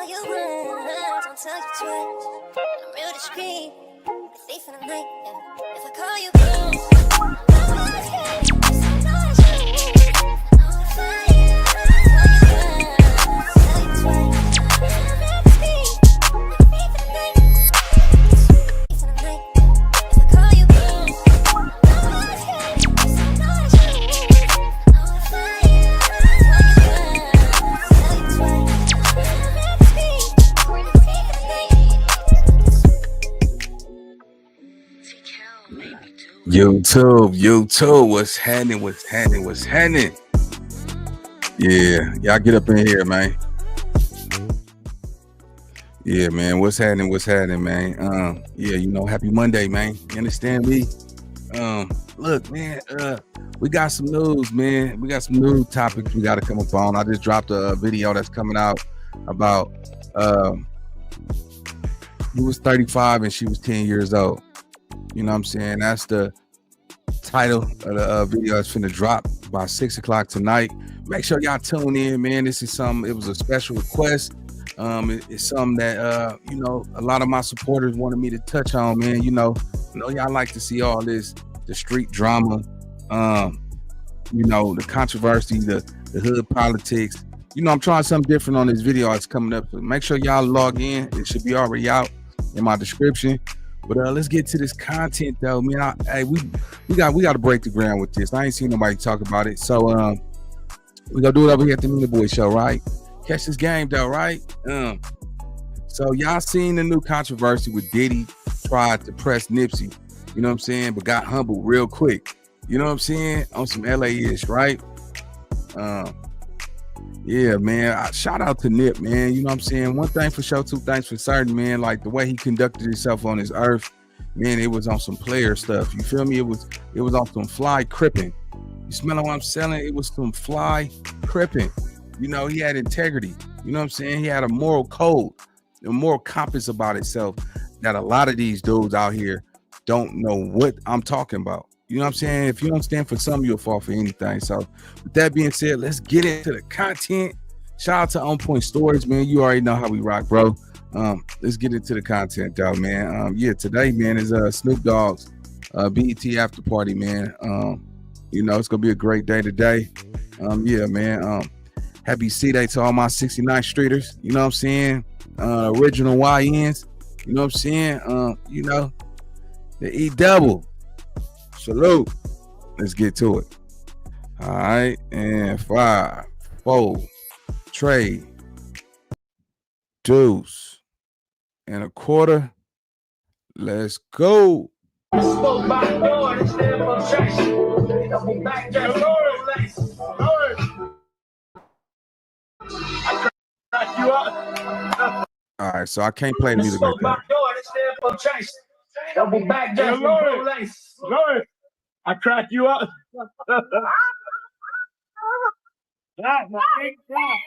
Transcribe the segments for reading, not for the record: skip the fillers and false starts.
call you once, don't tell you twice. I'm real discreet, the thief in the night. Yeah. If I call you once, I know it's good. I know it's true. I know it's fine. I'll tell you twice. I'm real discreet, the thief in the night. Thief in the night. If I call you once, I know it's good. I know it's true. I know it's fine. I'll tell you twice. YouTube, what's happening? Yeah, y'all get up in here, man. Yeah, man, what's happening, man? Yeah, happy Monday, man. You understand me? Look, man, we got some news, man. We got some new topics we got to come up on. I just dropped a video that's coming out about he was 35 and she was 10 years old. You know what I'm saying? That's the title of the video that's finna drop by 6 o'clock tonight. Make sure y'all tune in, man. This is it was a special request. It's something that a lot of my supporters wanted me to touch on, man. Y'all like to see all this, the street drama, the controversy, the hood politics. I'm trying something different on this video that's coming up. So make sure y'all log in. It should be already out in my description. But let's get to this content though, man. We got to break the ground with this. I ain't seen nobody talk about it. So we gonna do it over here at the Minute Boy Show, right? Catch this game though, right? So y'all seen the new controversy with Diddy tried to press Nipsey, you know what I'm saying, but got humbled real quick. You know what I'm saying? On some LA-ish, right? Yeah, man. Shout out to Nip, man. You know what I'm saying? One thing for sure, two things for certain, man. Like the way he conducted himself on this earth, man, it was on some player stuff. You feel me? It was on some fly cripping. You smelling what I'm selling? It was some fly cripping. He had integrity. You know what I'm saying? He had a moral code, a moral compass about himself that a lot of these dudes out here don't know what I'm talking about. You know what I'm saying? If you don't stand for something, you'll fall for anything. So with that being said, let's get into the content. Shout out to On Point Stories, man. You already know how we rock, bro. Let's get into the content, y'all, man. Yeah, today, man, is Snoop Dogg's BET after party, man. It's gonna be a great day today. Yeah, man. Happy C-Day to all my 69th Streeters. You know what I'm saying? Original YNs. You know what I'm saying? The E double. Salute. Let's get to it. All right. And 5, 4, trade, deuce, and a quarter. Let's go. All right, so I can't play music like that. Double back, just Lord, I crack you up. That's my big shot.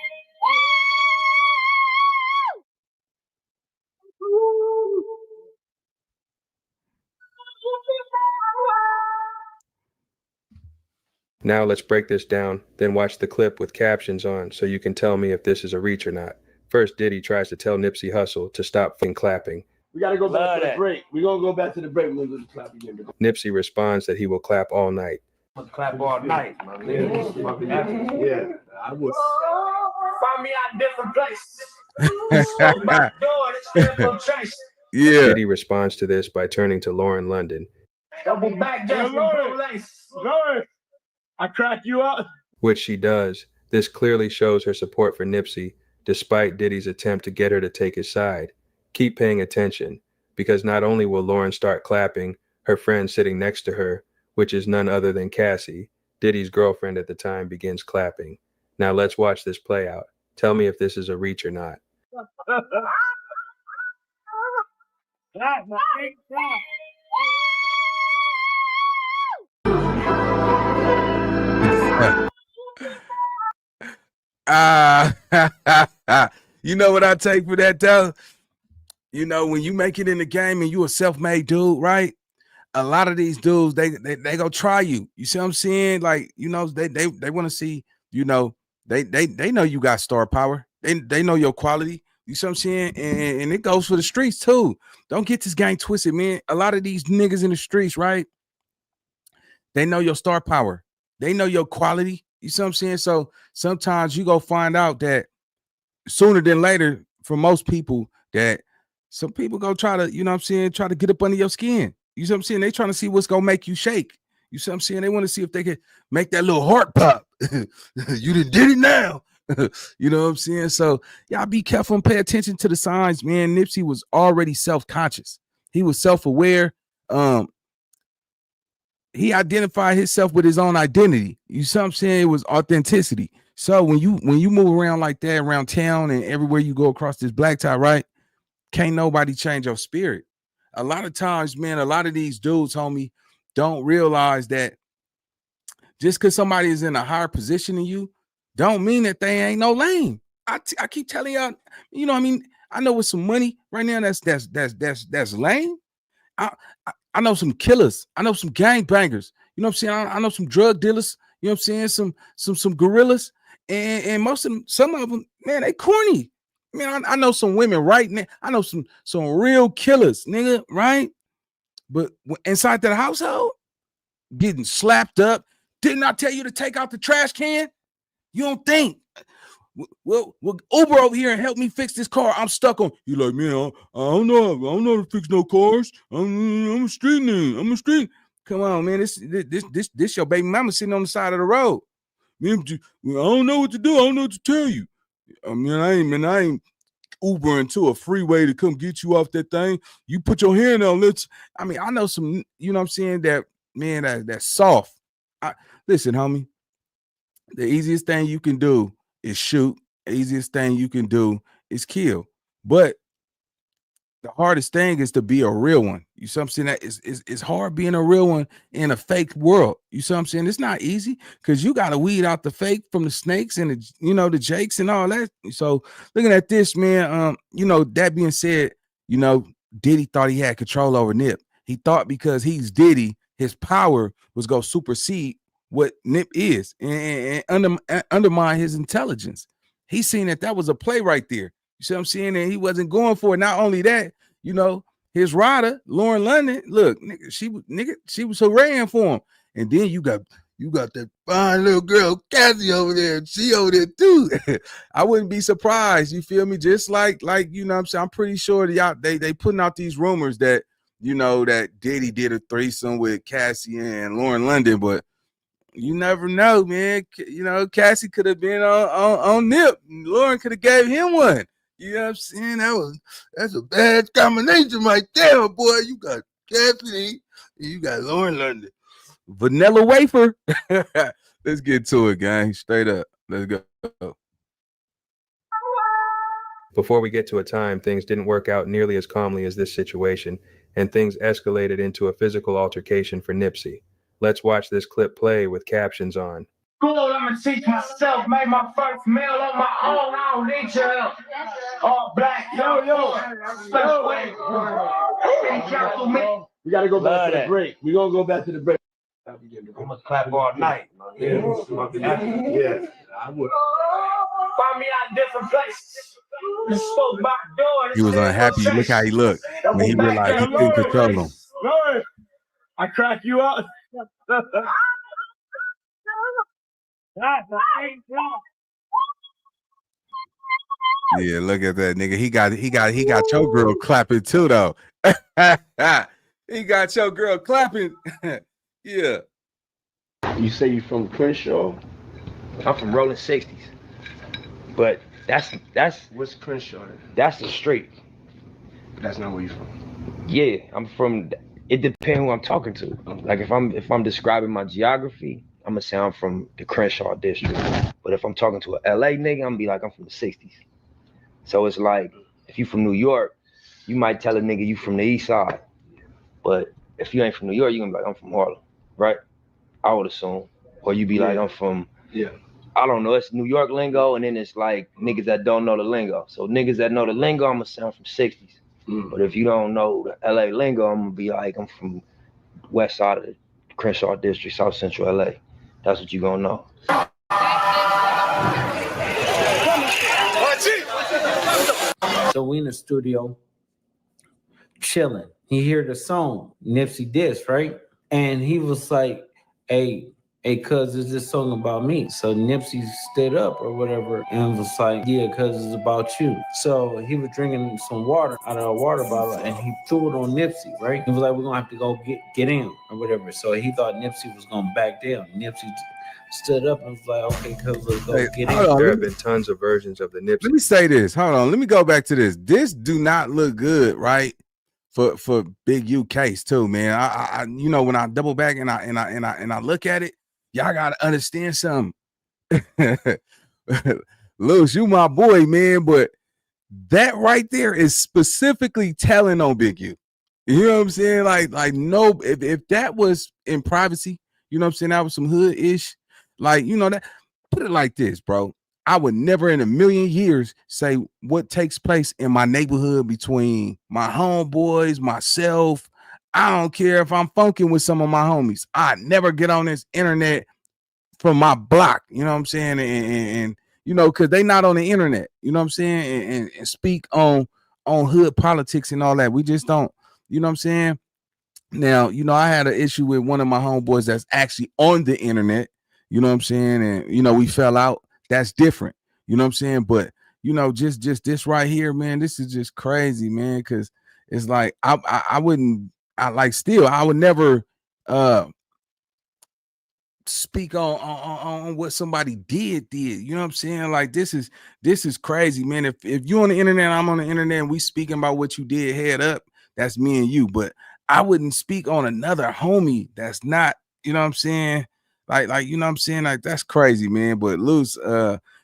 Now let's break this down, then watch the clip with captions on so you can tell me if this is a reach or not. First, Diddy tries to tell Nipsey Hussle to stop f***ing clapping. We got to go back to the break. We're going to go back to the break. We're going to clap again. Nipsey responds that he will clap all night. Clap all night, my man. Yeah, I would. Find me out different places. Yeah. Diddy responds to this by turning to Lauren London. Double back, just Lord, I crack you up. Which she does. This clearly shows her support for Nipsey, despite Diddy's attempt to get her to take his side. Keep paying attention, because not only will Lauren start clapping, her friend sitting next to her, which is none other than Cassie, Diddy's girlfriend at the time, begins clapping. Now let's watch this play out. Tell me if this is a reach or not. That's my big shot. You know what I take for that though? When you make it in the game and you a self-made dude, right? A lot of these dudes, they go try you. You see what I'm saying? Like, they want to see, they know you got star power. They know your quality. You see what I'm saying? And it goes for the streets too. Don't get this gang twisted, man. A lot of these niggas in the streets, right? They know your star power. They know your quality. You see what I'm saying? So sometimes you go find out that sooner than later, for most people, that some people go try to, you know what I'm saying, try to get up under your skin. You see what I'm saying? They trying to see what's gonna make you shake. You see what I'm saying? They want to see if they can make that little heart pop. You done did it now. You know what I'm saying? So y'all be careful and pay attention to the signs, man. Nipsey was already self-conscious. He was self-aware. He identified himself with his own identity. You see what I'm saying? It was authenticity. So when you move around like that around town and everywhere you go across this black tie, right? Can't nobody change your spirit. A lot of times, man, a lot of these dudes, homie, don't realize that just because somebody is in a higher position than you, don't mean that they ain't no lame. I keep telling y'all, you know what I mean? I know with some money right now that's lame. I know some killers. I know some gangbangers. You know what I'm saying? I know some drug dealers. You know what I'm saying? Some gorillas. And most of them, some of them, man, they corny. Man, I know some women right now. I know some real killers, nigga, right? But inside that household, getting slapped up. Didn't I tell you to take out the trash can? You don't think? Well, Uber over here and help me fix this car. I'm stuck on. You like, man, I don't know how to fix no cars. I'm a street nigga. I'm a street. Come on, man. This your baby mama sitting on the side of the road. Man, I don't know what to do. I don't know what to tell you. I ain't Ubering to a freeway to come get you off that thing. You put your hand on. I know some, you know what I'm saying, that man, that's soft. Listen, homie, the easiest thing you can do is shoot. The easiest thing you can do is kill. But the hardest thing is to be a real one. You see what I'm saying? That it's hard being a real one in a fake world. You see what I'm saying? It's not easy because you got to weed out the fake from the snakes and the jakes and all that. So looking at this, man, that being said, Diddy thought he had control over Nip. He thought because he's Diddy, his power was going to supersede what Nip is and undermine his intelligence. He seen that was a play right there. You see what I'm saying? And he wasn't going for it. Not only that, his rider, Lauren London, look, she was hurraying for him. And then you got that fine little girl, Cassie, over there. She over there too. I wouldn't be surprised. You feel me? Just like you know what I'm saying? I'm pretty sure that they putting out these rumors that, that Diddy did a threesome with Cassie and Lauren London, but you never know, man. Cassie could have been on Nip. Lauren could have gave him one. You know what I'm saying? That's a bad combination right there, boy. You got Cassie and you got Lauren London. Vanilla wafer. Let's get to it, gang. Straight up. Let's go. Before we get to a time, things didn't work out nearly as calmly as this situation, and things escalated into a physical altercation for Nipsey. Let's watch this clip play with captions on. School, I'ma teach myself. Made my first meal on my own. I don't need your help. All black, yo. We gotta go back to the break. We're gonna go back to the break. I'm gonna clap all night. Yeah, I would. Find me out different places. You spoke by the door. He was unhappy. Look how he looked when he realized he couldn't control him. Lord, I crack you out. Yeah, look at that nigga. He got your girl clapping too, though. He got your girl clapping. Yeah. You say you from Crenshaw? I'm from Rolling 60s. But that's What's Crenshaw? that's the street. That's not where you from. Yeah, I'm from. It depends who I'm talking to. Like if I'm describing my geography, I'm gonna say I'm from the Crenshaw district. But if I'm talking to a LA nigga, I'm gonna be like I'm from the 60s. So it's like if you from New York, you might tell a nigga you from the East Side. But if you ain't from New York, you gonna be like I'm from Harlem, right? I would assume. Or you be like I'm from. Yeah. I don't know, it's New York lingo, and then it's like niggas that don't know the lingo. So niggas that know the lingo, I'm gonna sound from 60s. But if you don't know the LA lingo, I'm gonna be like, I'm from west side of the Crenshaw district, South Central LA. That's what you gonna know. So we in the studio chilling. He hear the song Nipsey diss, right? And he was like, hey, cuz is this song about me? So Nipsey stood up or whatever and was like, yeah, cuz it's about you. So he was drinking some water out of a water bottle and he threw it on Nipsey, right? He was like, we're gonna have to go get in or whatever. So he thought Nipsey was gonna back down. Nipsey stood up and was like, okay, cuz let's go get in. There have been tons of versions of the Nipsey. Let me say this. Hold on. Let me go back to this. This do not look good, right? For Big U case too, man. I you know, when I double back and I look at it, y'all gotta understand something. Luce, you my boy, man, but that right there is specifically telling on Big U. You know what I'm saying? Like no, if that was in privacy, you know what I'm saying, that was some hood-ish, like, you know, that put it like this, bro. I would never in a million years say what takes place in my neighborhood between my homeboys, myself. I don't care if I'm funking with some of my homies. I never get on this internet from my block, you know what I'm saying? And you know, because they not on the internet, you know what I'm saying? And speak on hood politics and all that. We just don't, you know what I'm saying? Now, you know, I had an issue with one of my homeboys that's actually on the internet, you know what I'm saying? And, you know, we fell out. That's different, you know what I'm saying? But, you know, just this right here, man, this is just crazy, man, because it's like I would never speak on what somebody did, you know what I'm saying? Like this is crazy, man. If you on the internet, I'm on the internet, and we speaking about what you did head up, that's me and you. But I wouldn't speak on another homie that's not, you know what I'm saying? Like you know what I'm saying? Like that's crazy, man. But Luce,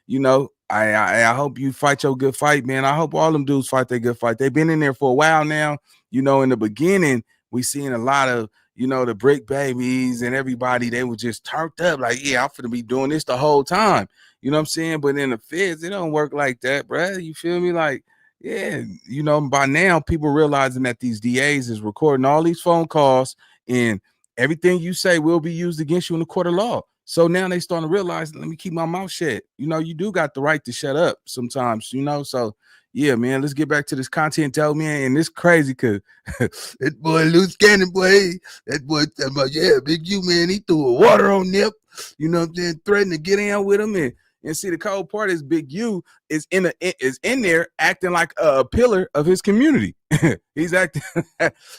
you know, I hope you fight your good fight, man. I hope all them dudes fight their good fight. They've been in there for a while now. You know, in the beginning, we seen a lot of, you know, the Brick Babies and everybody, they were just turned up like, yeah, I'm finna be doing this the whole time. You know what I'm saying? But in the feds, it don't work like that, bruh. You feel me? Like, yeah, you know, by now people realizing that these DAs is recording all these phone calls and everything you say will be used against you in the court of law. So now they starting to realize, let me keep my mouth shut. You know, you do got the right to shut up sometimes, you know. So yeah, man, let's get back to this content, though, man. And it's crazy because that boy Luce Cannon, boy, that boy talking about, yeah, Big U, man, he threw a water on Nip, you know what I'm saying, threatened to get in with him. And see, the cold part is Big U is in there acting like a pillar of his community. He's acting,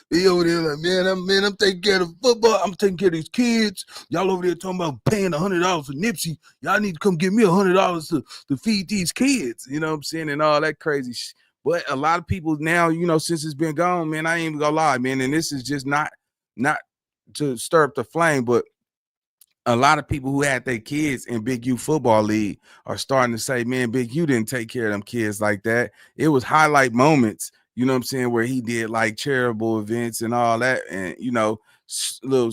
he over there like, man, I'm taking care of football. I'm taking care of these kids. Y'all over there talking about paying $100 for Nipsey. Y'all need to come give me $100 to feed these kids. You know what I'm saying? And all that crazy shit. But a lot of people now, you know, since it's been gone, man, I ain't even gonna lie, man. And this is just not to stir up the flame, but a lot of people who had their kids in Big U football league are starting to say, man, Big U didn't take care of them kids like that. It was highlight moments, you know what I'm saying, where he did like charitable events and all that, and, you know, little,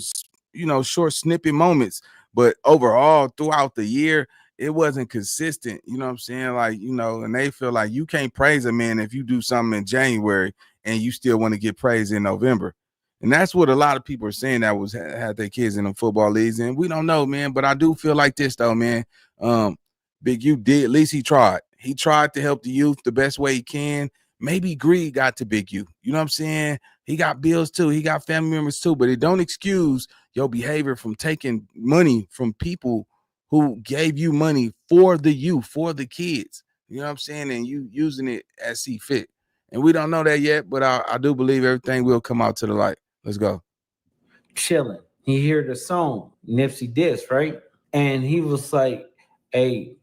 you know, short snippet moments. But overall, throughout the year, it wasn't consistent, you know what I'm saying? Like, you know, and they feel like you can't praise a man if you do something in January and you still want to get praised in November. And that's what a lot of people are saying that was had their kids in the football leagues. And we don't know, man. But I do feel like this, though, man. Big U did. At least he tried. He tried to help the youth the best way he can. Maybe greed got to Big U. You know what I'm saying? He got bills, too. He got family members, too. But it don't excuse your behavior from taking money from people who gave you money for the youth, for the kids. You know what I'm saying? And you using it as see fit. And we don't know that yet, but I do believe everything will come out to the light. Let's go. Chilling. He hear the song Nipsey diss, right? And he was like, hey,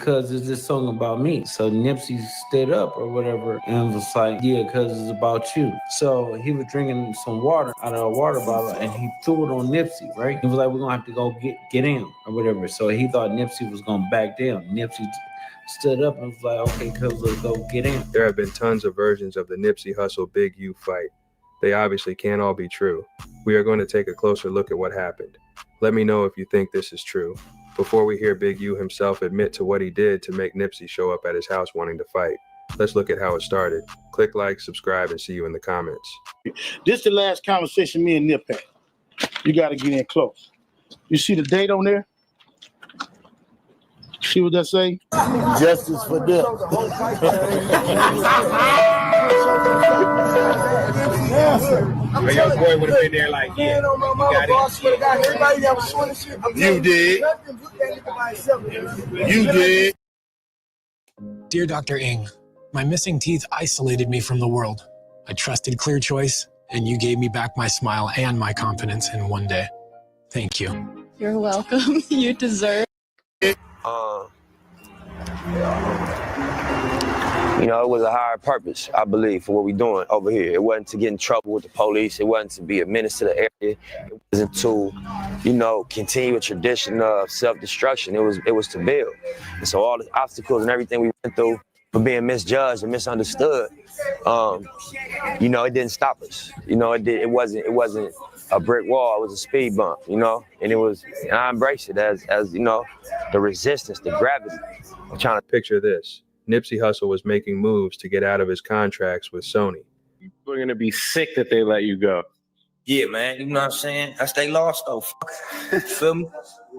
cuz is this song about me? So Nipsey stood up or whatever and was like, yeah, cuz it's about you. So he was drinking some water out of a water bottle and he threw it on Nipsey, right? He was like, we're gonna have to go get in or whatever. So he thought Nipsey was gonna back down. Nipsey stood up and was like, okay, cuz let's go get in. There have been tons of versions of the Nipsey Hussle Big U fight. They obviously can't all be true. We are going to take a closer look at what happened. Let me know if you think this is true. Before we hear Big U himself admit to what he did to make Nipsey show up at his house wanting to fight, let's look at how it started. Click like, subscribe, and see you in the comments. This is the last conversation me and Nip had. You got to get in close. You see the date on there? See what that say? Justice for Dip. But your boy would have been there like, yeah, you got it. You did. You did. Dear Dr. Ng, my missing teeth isolated me from the world. I trusted Clear Choice, and you gave me back my smile and my confidence in one day. Thank you. You're welcome. You deserve. You know, it was a higher purpose, I believe, for what we're doing over here. It wasn't to get in trouble with the police. It wasn't to be a menace to the area. It wasn't to, you know, continue a tradition of self-destruction. It was to build. And so all the obstacles and everything we went through for being misjudged and misunderstood, you know, it didn't stop us. You know, it wasn't a brick wall. It was a speed bump, you know, and I embrace it as you know, the resistance, the gravity. I'm trying to Picture this. Nipsey Hussle was making moves to get out of his contracts with Sony. We're going to be sick that they let you go. Yeah, man, you know what I'm saying? That's they lost though. Feel me?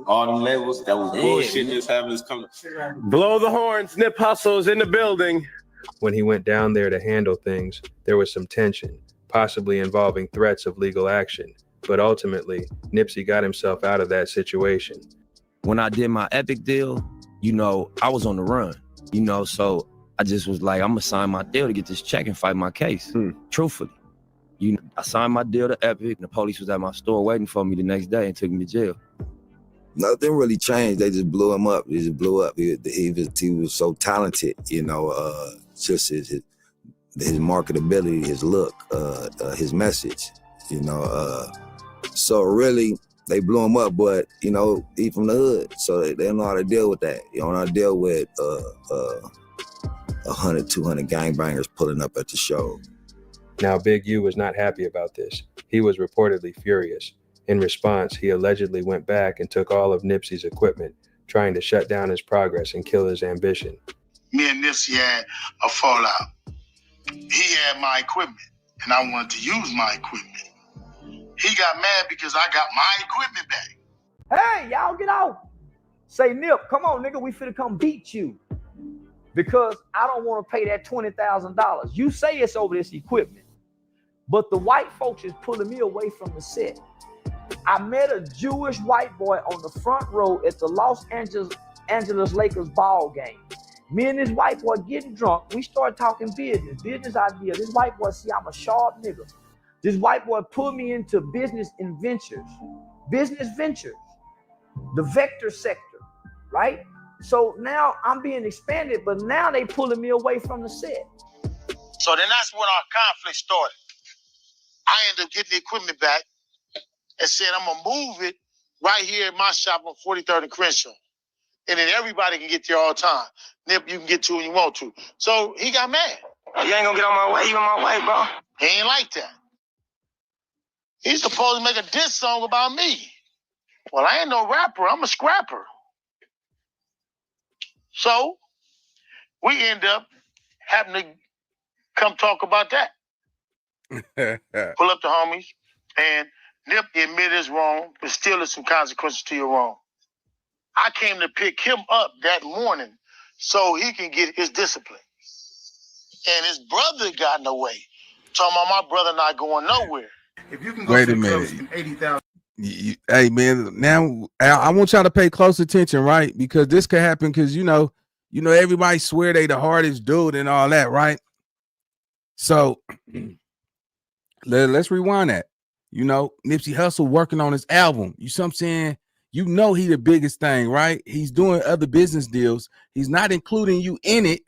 All them labels that was bullshit just having this come. Blow the horns. Nip Hussle's in the building. When he went down there to handle things, there was some tension, possibly involving threats of legal action. But ultimately, Nipsey got himself out of that situation. When I did my Epic deal, you know, I was on the run, you know, so I just was like, I'm gonna sign my deal to get this check and fight my case. Truthfully. You know, I signed my deal to Epic, and the police was at my store waiting for me the next day and took me to jail. Nothing really changed. They just blew him up. He just blew up. He was so talented, you know, just his marketability, his look, his message, you know. So really, they blew him up, but, you know, he from the hood, so they don't know how to deal with that. You don't know how to deal with 100, 200 gangbangers pulling up at the show. Now, Big U was not happy about this. He was reportedly furious. In response, he allegedly went back and took all of Nipsey's equipment, trying to shut down his progress and kill his ambition. Me and Nipsey had a fallout. He had my equipment, and I wanted to use my equipment. He got mad because I got my equipment back. Hey, y'all get out. Say, Nip, come on, nigga, we finna come beat you. Because I don't want to pay that $20,000. You say it's over this equipment, but the white folks is pulling me away from the set. I met a Jewish white boy on the front row at the Los Angeles Lakers ball game. Me and this white boy getting drunk. We start talking business idea. This white boy see I'm a sharp nigga. This white boy pulled me into business ventures, the vector sector, right? So now I'm being expanded, but now they pulling me away from the set. So then that's when our conflict started. I ended up getting the equipment back and said, I'm gonna move it right here at my shop on 43rd and Crenshaw. And then everybody can get there all the time. Nip, you can get to when you want to. So he got mad. You ain't gonna get on my way, you in my way, bro. He ain't like that. He's supposed to make a diss song about me. Well, I ain't no rapper, I'm a scrapper. So we end up having to come talk about that. Pull up the homies, and Nip admitted it's wrong, but still there's some consequences to your wrong. I came to pick him up that morning so he can get his discipline. And his brother got in the way. Talking about my brother not going nowhere. If you can go Wait to a minute. 80,000. Hey man, now I want y'all to pay close attention, right? Because this could happen because you know everybody swear they the hardest dude and all that, right? So let's rewind that. You know, Nipsey Hussle working on his album. You see what I'm saying? You know he the biggest thing, right? He's doing other business deals. He's not including you in it.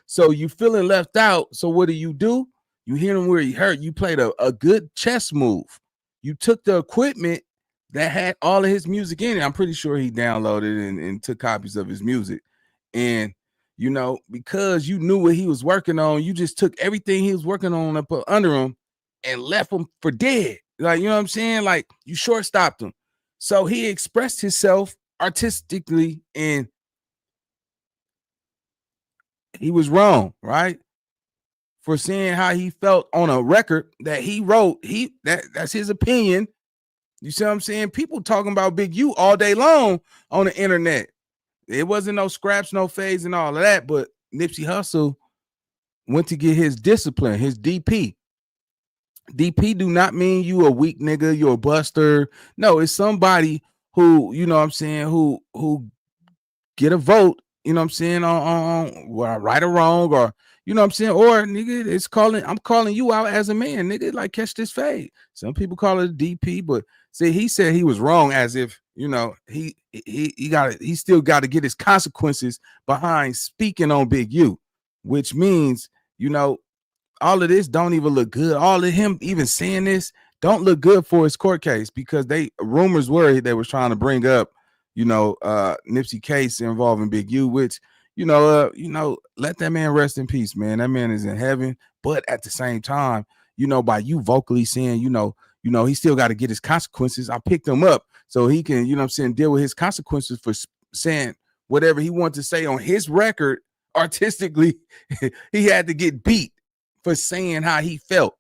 So you feeling left out. So what do? You hear him where he hurt. You played a good chess move. You took the equipment that had all of his music in it. I'm pretty sure he downloaded and took copies of his music. And, you know, because you knew what he was working on, you just took everything he was working on up under him and left him for dead. Like, you know what I'm saying? Like, you short-stopped him. So he expressed himself artistically, and he was wrong, right? For saying how he felt on a record that he wrote. That's his opinion. You see what I'm saying? People talking about Big U all day long on the internet. it wasn't no scraps, no fades, and all of that. But Nipsey Hussle went to get his discipline, his DP. DP do not mean you a weak nigga, you're a buster. No, it's somebody who, you know what I'm saying, who get a vote, you know what I'm saying, on right or wrong, or you know what I'm saying, or nigga, I'm calling you out as a man, nigga, like catch this fade. Some people call it a DP, but see, he said he was wrong, as if, you know, he still got to get his consequences behind speaking on Big U, which means, you know, all of this don't even look good. All of him even saying this don't look good for his court case, because rumors were they was trying to bring up, you know, Nipsey case involving Big U, which, you know, let that man rest in peace, man. That man is in heaven. But at the same time, you know, by you vocally saying, you know, he still got to get his consequences. I picked him up so he can, you know what I'm saying, deal with his consequences for saying whatever he wanted to say on his record artistically. He had to get beat for saying how he felt.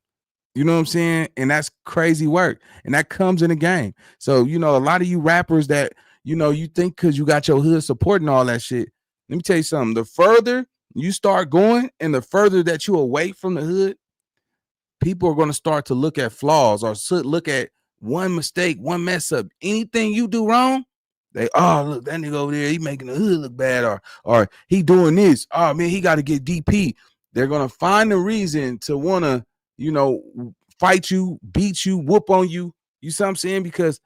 You know what I'm saying? And that's crazy work. And that comes in the game. So, you know, a lot of you rappers that, you know, you think because you got your hood supporting all that shit. Let me tell you something. The further you start going and the further that you're away from the hood, people are going to start to look at flaws or look at one mistake, one mess up. Anything you do wrong, look, that nigga over there, he making the hood look bad, or he doing this. Oh, man, he got to get DP. They're going to find a reason to want to, you know, fight you, beat you, whoop on you. You see what I'm saying? Because,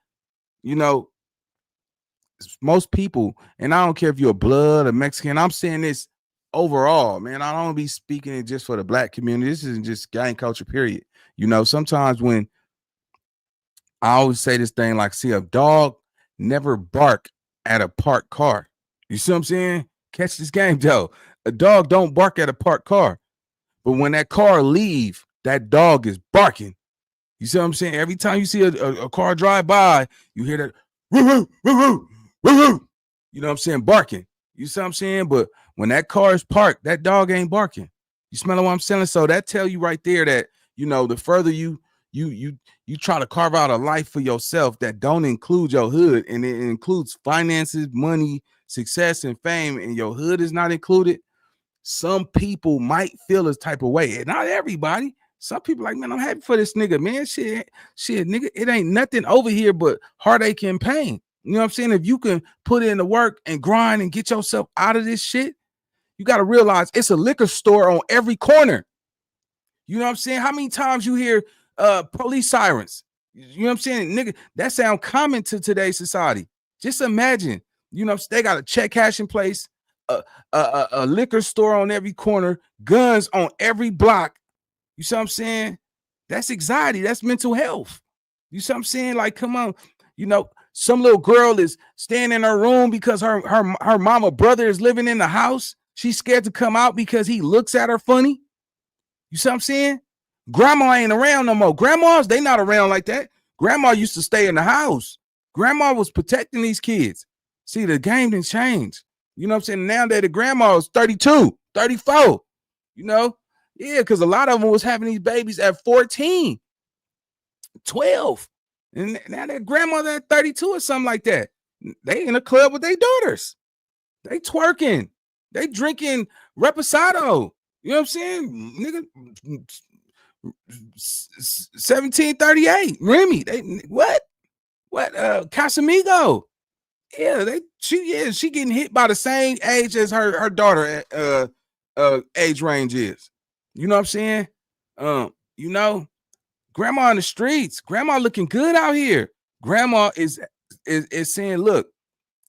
you know, most people, and I don't care if you're a blood or Mexican, I'm saying this overall, man. I don't be speaking it just for the black community. This isn't just gang culture, period. You know, sometimes when I always say this thing, like, see, a dog never bark at a parked car. You see what I'm saying? Catch this game, Joe. A dog don't bark at a parked car. But when that car leave, that dog is barking. You see what I'm saying? Every time you see a car drive by, you hear that, woo, woo, woo, woo, woo, woo. You know what I'm saying? Barking. You see what I'm saying? But when that car is parked, that dog ain't barking. You smell what I'm saying? So that tell you right there that, you know, the further you try to carve out a life for yourself that don't include your hood, and it includes finances, money, success, and fame, and your hood is not included, some people might feel this type of way. And not everybody. Some people like, man, I'm happy for this nigga, man. Shit, nigga, it ain't nothing over here but heartache and pain. You know what I'm saying? If you can put in the work and grind and get yourself out of this shit, you got to realize it's a liquor store on every corner. You know what I'm saying? How many times you hear police sirens? You know what I'm saying? Nigga, that sound common to today's society. Just imagine, you know, they got a check cashing place, a liquor store on every corner, guns on every block. You see what I'm saying? That's anxiety. That's mental health. You see what I'm saying? Like, come on. You know, some little girl is staying in her room because her mama brother is living in the house. She's scared to come out because he looks at her funny. You see what I'm saying? Grandma ain't around no more. Grandmas, they not around like that. Grandma used to stay in the house. Grandma was protecting these kids. See, the game didn't change. You know what I'm saying? Now that the grandma is 32, 34, you know? Yeah, because a lot of them was having these babies at 14, 12. And now their grandmother at 32 or something like that. They in a club with their daughters. They twerking. They drinking Reposado. You know what I'm saying? Nigga, 1738. Remy. What? Casamigo. Yeah, she getting hit by the same age as her daughter age range is. You know what I'm saying? You know, grandma in the streets, grandma looking good out here. Grandma is saying, look,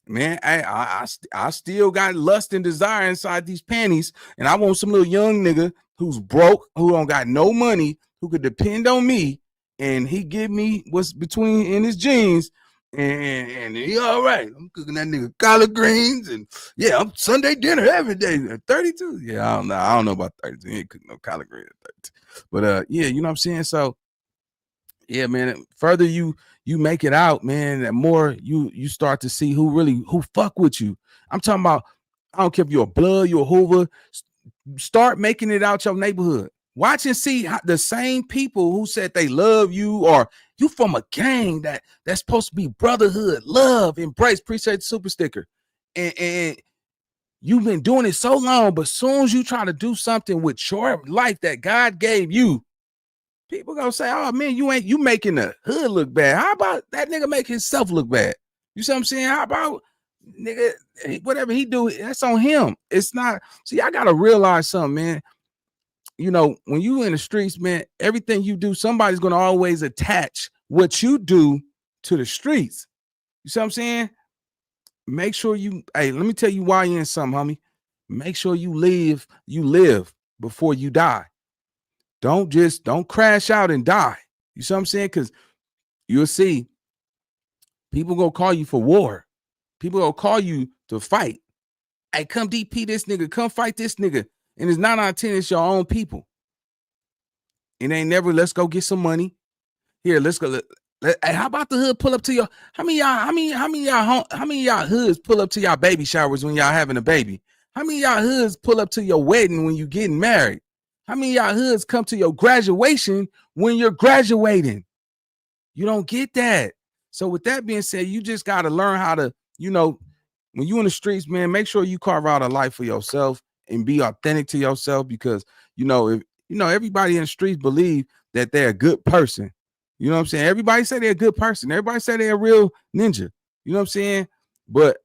man, I still got lust and desire inside these panties, and I want some little young nigga who's broke, who don't got no money, who could depend on me, and he give me what's between in his jeans, and he all right. I'm cooking that nigga collard greens, and yeah, I'm Sunday dinner every day. 32, yeah, I don't know about 32. He ain't cooking no collard greens at 32, but yeah, you know what I'm saying. So yeah, man, further you make it out, man, the more you start to see who fuck with you. I'm talking about, I don't care if you're a blood, you're a Hoover, start making it out your neighborhood. Watch and see how the same people who said they love you, or you from a gang that's supposed to be brotherhood, love, embrace, appreciate the super sticker. and you've been doing it so long, but soon as you try to do something with your life that God gave you, people gonna say, "Oh man, you making the hood look bad." How about that nigga make himself look bad? You see what I'm saying? How about nigga, whatever he do, that's on him. It's not. See, I gotta realize something, man. You know, when you in the streets, man, everything you do, somebody's gonna always attach what you do to the streets. You see what I'm saying? Make sure you, hey, let me tell you why you're in something, homie. Make sure you live before you die. Don't crash out and die. You see what I'm saying? Because you'll see people gonna call you for war. People gonna call you to fight. Hey, come DP this nigga, come fight this nigga. And it's 9 out of 10, it's your own people. It ain't never, let's go get some money. Here, let's go. Hey, how about the hood pull up to your, how many y'all hoods pull up to y'all baby showers when y'all having a baby? How many y'all hoods pull up to your wedding when you getting married? How many y'all hoods come to your graduation when you're graduating? You don't get that. So with that being said, you just got to learn how to, you know, when you in the streets, man, make sure you carve out a life for yourself and be authentic to yourself, because, you know, if, you know, everybody in the streets believe that they're a good person. You know what I'm saying? Everybody say they're a good person. Everybody say they're a real ninja. You know what I'm saying? But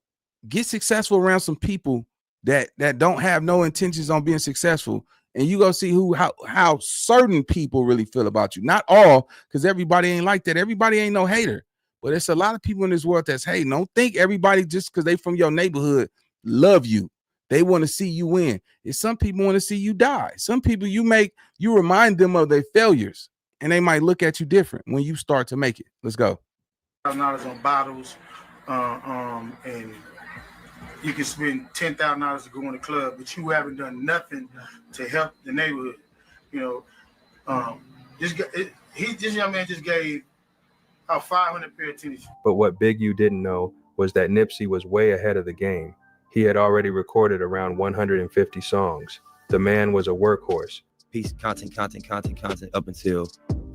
get successful around some people that don't have no intentions on being successful, and you go see how certain people really feel about you. Not all, because everybody ain't like that. Everybody ain't no hater. But it's a lot of people in this world that's hating. Don't think everybody just because they from your neighborhood love you. They want to see you win. It's some people want to see you die. Some people you remind them of their failures, and they might look at you different when you start to make it. Let's go. $1,000 on bottles, and you can spend $10,000 to go in the club, but you haven't done nothing to help the neighborhood. You know, this young man just gave out 500 pair of tennis. But what Big U didn't know was that Nipsey was way ahead of the game. He had already recorded around 150 songs. The man was a workhorse. Piece content up until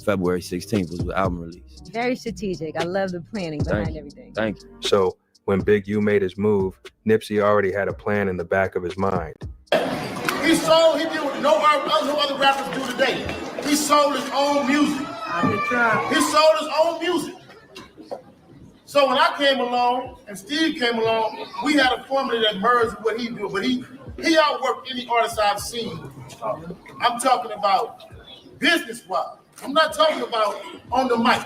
February 16th was the album release. Very strategic. I love the planning behind everything. Thank you. So when Big U made his move, Nipsey already had a plan in the back of his mind. He did what no other rappers do today. He sold his own music. He sold his own music. So when I came along and Steve came along, we had a formula that merged with what he do. But he outworked any artist I've seen. I'm talking about business-wise. I'm not talking about on the mic.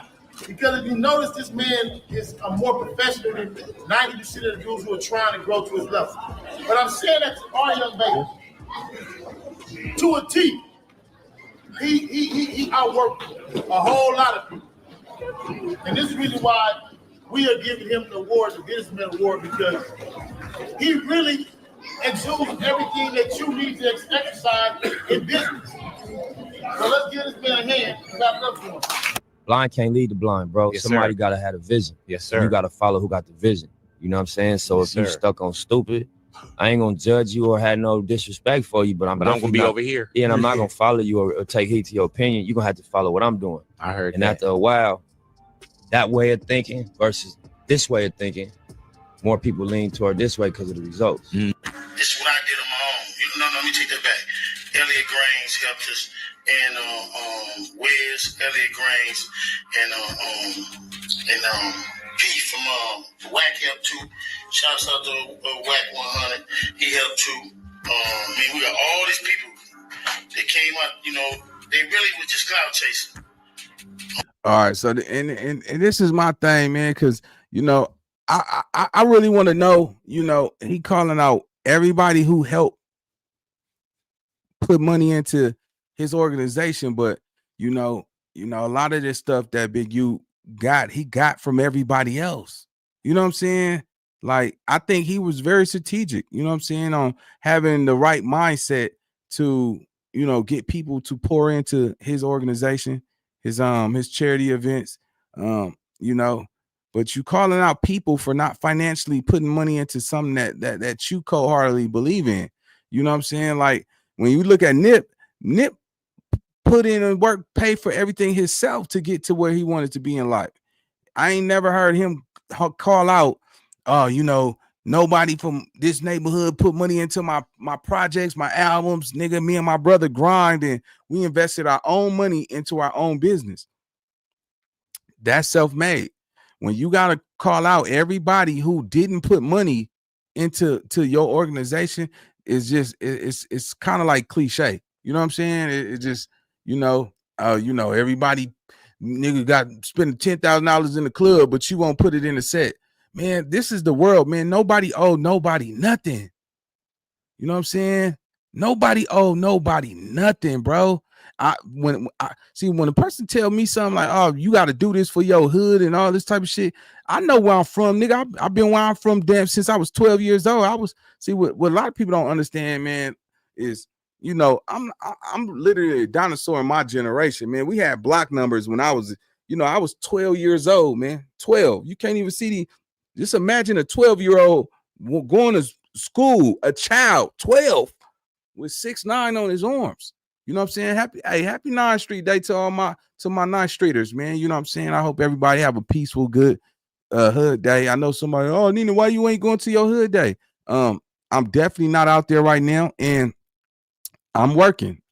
Because if you notice, this man is a more professional than 90% of the dudes who are trying to grow to his level. But I'm saying that to our young baby, to a T. He outworked a whole lot of people. And this is the reason why we are giving him the award, the Businessman Award, because he really exudes everything that you need to exercise in business. So let's give this man a hand. Clap it up for him. Blind can't lead the blind, bro. Yes, Somebody sir. Gotta have a vision. Yes, sir. You gotta follow who got the vision. You know what I'm saying? So Yes, if you sir. stuck on stupid, I ain't gonna judge you or have no disrespect for you, but I'm gonna be over here. Yeah, and I'm not gonna follow you or take heed to your opinion. You're gonna have to follow what I'm doing. I heard And that. after a while, that way of thinking versus this way of thinking, more people lean toward this way because of the results. This is what I did on my own. No, let me take that back. Elliot Grains helped us, and Wes, Elliot Grains, and Pete from Whack helped too. Shouts out to Whack 100. He helped too. We got all these people that came up. You know, they really was just cloud chasing. All right, so and this is my thing, man, because you know I really want to know, you know, he calling out everybody who helped put money into his organization, but you know a lot of this stuff that Big U he got from everybody else. You know what I'm saying? Like, I think he was very strategic, you know what I'm saying, on having the right mindset to, you know, get people to pour into his organization, his charity events, you know, but you calling out people for not financially putting money into something that you cold-heartedly believe in. You know what I'm saying? Like, when you look at Nip put in and work, pay for everything himself to get to where he wanted to be in life. I ain't never heard him call out, oh, you know, Nobody from this neighborhood put money into my projects, my albums. Nigga, me and my brother grind, and we invested our own money into our own business. That's self-made. When you got to call out everybody who didn't put money into your organization, it's kind of like cliche. You know what I'm saying? It just, everybody nigga got spending $10,000 in the club, but you won't put it in the set. Man, this is the world, man. Nobody owe nobody nothing. You know what I'm saying? Nobody owe nobody nothing, bro. When a person tell me something like, oh, you got to do this for your hood and all this type of shit, I know where I'm from, nigga. I've been where I'm from since I was 12 years old. What a lot of people don't understand, man, is I'm literally a dinosaur in my generation, man. We had block numbers when I was 12 years old, man. 12. You can't even see just imagine a 12-year-old going to school, a child, 12, with 6'9" on his arms. You know what I'm saying? Happy 9th Street Day to all my 9th Streeters, man. You know what I'm saying? I hope everybody have a peaceful, good hood day. I know somebody, oh, Nina, why you ain't going to your hood day? I'm definitely not out there right now, and I'm working.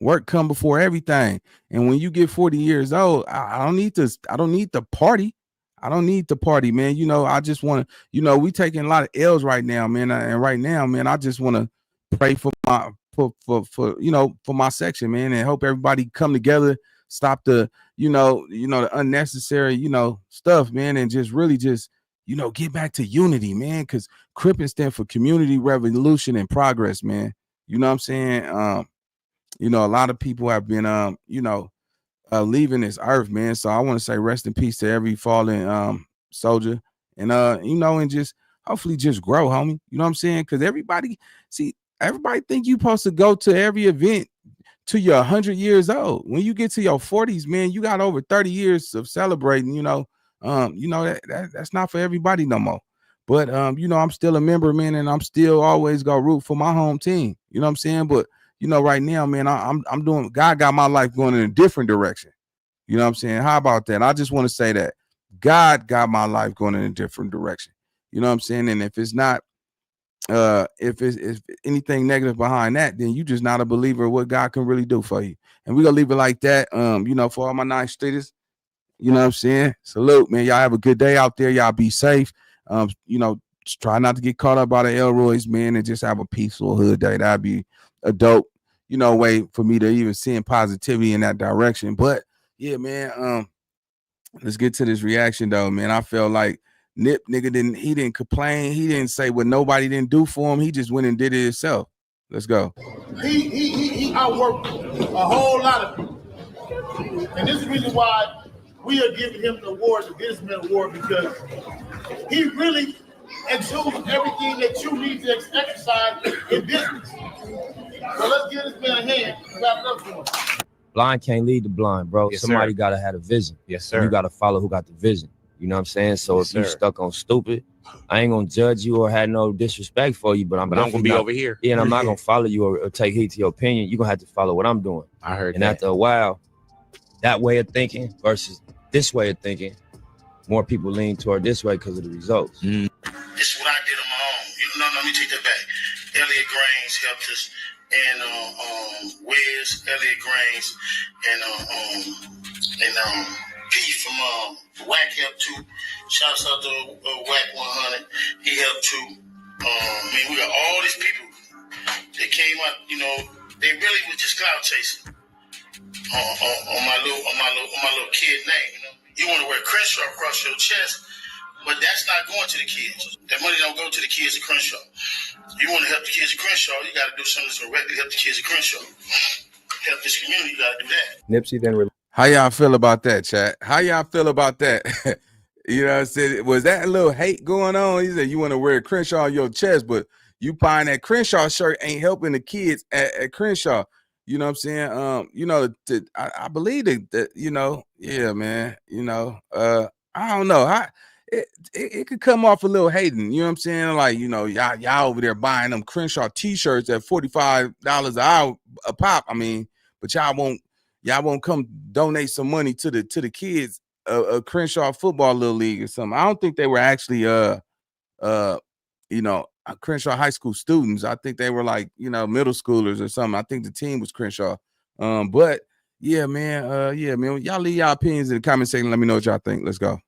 Work come before everything. And when you get 40 years old, I don't need the party. I don't need the party, man. I just want to, we taking a lot of L's right now, man. And right now, man, I just want to pray for my for my section, man, and hope everybody come together, stop the the unnecessary stuff, man, and just really get back to unity, man, because Crippin stand for community revolution and progress, man. You know what I'm saying? A lot of people have been leaving this earth, man. So I want to say rest in peace to every fallen soldier, and and just hopefully just grow, homie. You know what I'm saying? Because everybody think you supposed to go to every event till you're 100 years old. When you get to your 40s, man, you got over 30 years of celebrating. That's not for everybody no more. But I'm still a member, man, and I'm still always gonna root for my home team. You know what I'm saying? But right now, man, I'm doing. God got my life going in a different direction. You know what I'm saying? How about that? I just want to say that God got my life going in a different direction. You know what I'm saying? And if it's not, if anything negative behind that, then you just not a believer of what God can really do for you. And we're gonna leave it like that. For all my 9th Streeters, you know what I'm saying? Salute, man. Y'all have a good day out there. Y'all be safe. Just try not to get caught up by the Elroys, man, and just have a peaceful hood day. That'd be a dope, way for me to even seeing positivity in that direction. But yeah, man, let's get to this reaction though, man. I felt like Nip didn't complain. He didn't say what nobody didn't do for him. He just went and did it himself. Let's go. He outworked a whole lot of people. And this is the reason why we are giving him the award, the Businessman Award, because he really exudes everything that you need to exercise in business. So let's give this man a hand. Clap it up for him. Blind can't lead the blind, bro. Yes, Somebody sir. Gotta have a vision. Yes, sir. You gotta follow who got the vision. You know what I'm saying? So Yes, if you sir. stuck on stupid, I ain't gonna judge you or have no disrespect for you, but I'm gonna be over here. Yeah, and I'm not gonna follow you or take heed to your opinion. You're gonna have to follow what I'm doing. I heard and that. after a while, that way of thinking versus this way of thinking, more people lean toward this way because of the results. This is what I did on my own. No, let me take that back. Elliot Grains helped us, and Wiz, Elliot Grains, and P from WAC helped too. Shouts out to WAC 100. He helped too. We got all these people that came up. They really was just cloud chasing on my little kid name. You want to wear Crenshaw across your chest, but that's not going to the kids. That money don't go to the kids at Crenshaw. You want to help the kids at Crenshaw, you got to do something that's directly help the kids at Crenshaw. Help this community, you got to do that. Nipsey then How y'all feel about that, chat? How y'all feel about that? You know what I'm saying? Was that a little hate going on? He said you want to wear Crenshaw on your chest, but you buying that Crenshaw shirt ain't helping the kids at Crenshaw. You know what I'm saying? I believe that, yeah, man, I don't know. It could come off a little hating, you know what I'm saying? Like, y'all over there buying them Crenshaw t-shirts at $45 an hour a pop. I mean, but y'all won't come donate some money to the kids a Crenshaw football little league or something. I don't think they were actually you know, Crenshaw High School students. I think they were like, you know, middle schoolers or something. I think the team was Crenshaw. But yeah, man. Y'all leave y'all opinions in the comment section. Let me know what y'all think. Let's go.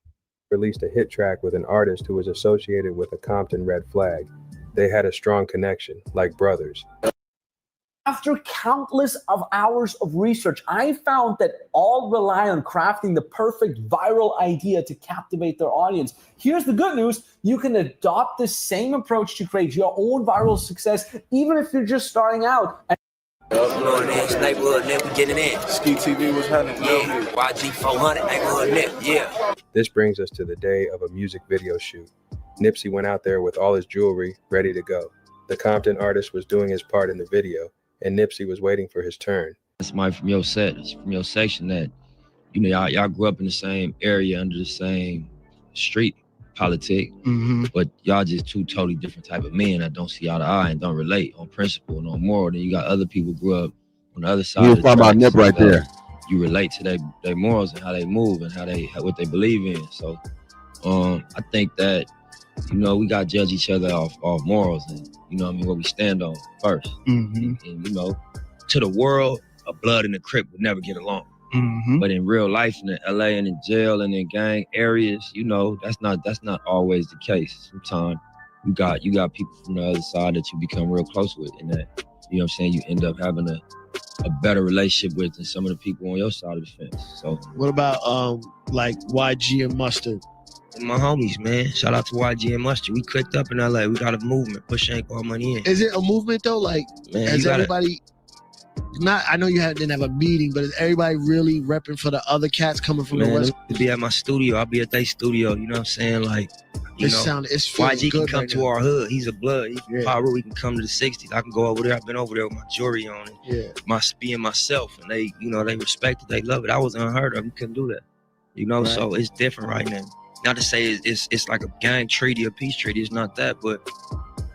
Released a hit track with an artist who was associated with a Compton red flag. They had a strong connection, like brothers. After countless of hours of research, I found that all rely on crafting the perfect viral idea to captivate their audience. Here's the good news. You can adopt the same approach to create your own viral success, even if you're just starting out. Neighborhood Nip, we getting in. Ski TV was happening. Yeah, YG 400, neighborhood Nip, yeah. This brings us to the day of a music video shoot. Nipsey went out there with all his jewelry ready to go. The Compton artist was doing his part in the video, and Nipsey was waiting for his turn. It's somebody from your set, it's from your section that, you know, y'all grew up in the same area under the same street politic, but y'all just two totally different type of men that don't see eye to eye and don't relate on principle, no moral. Then you got other people grew up on the other side. You was talking about Nip right there. You relate to their morals and how they move and what they believe in. So I think that, you know, we got to judge each other off morals and, you know what I mean, what we stand on first. And, you know, to the world, a blood and a crip would never get along. But in real life, in the LA and in jail and in gang areas, you know, that's not always the case. Sometimes you got people from the other side that you become real close with, and that, you know what I'm saying, you end up having a better relationship with than some of the people on your side of the fence. So what about like YG and Mustard? My homies, man. Shout out to YG and Mustard. We clicked up in LA. We got a movement. Push ain't all money in. Is it a movement though? Like, man, has everybody? Not, I know you didn't have a meeting, but is everybody really repping for the other cats coming from the West? To be at my studio, I'll be at their studio. You know what I'm saying? Like, it's YG can come to our hood. He's a blood. He's power. We can come to the 60s. I can go over there. I've been over there with my jewelry on it. My being myself, and they, you know, they respect it. They love it. I was unheard of. You couldn't do that. You know, so it's different right now. Not to say it's like a gang treaty, a peace treaty. It's not that, but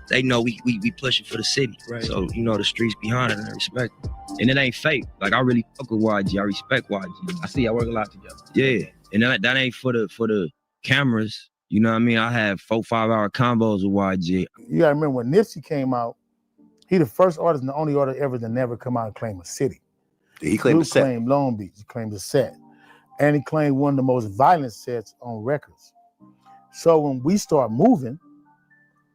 they know we pushing for the city. Right. So, you know, the streets behind it and they respect it. And it ain't fake. Like, I really fuck with YG. I respect YG. I see y'all work a lot together. Yeah. And that ain't for the cameras. You know what I mean? I have 4-5 hour combos with YG. You gotta remember when Nipsey came out, he the first artist and the only artist ever to never come out and claim a city. He claimed the set. He claimed Long Beach. He claimed the set. And he claimed one of the most violent sets on records. So when we start moving,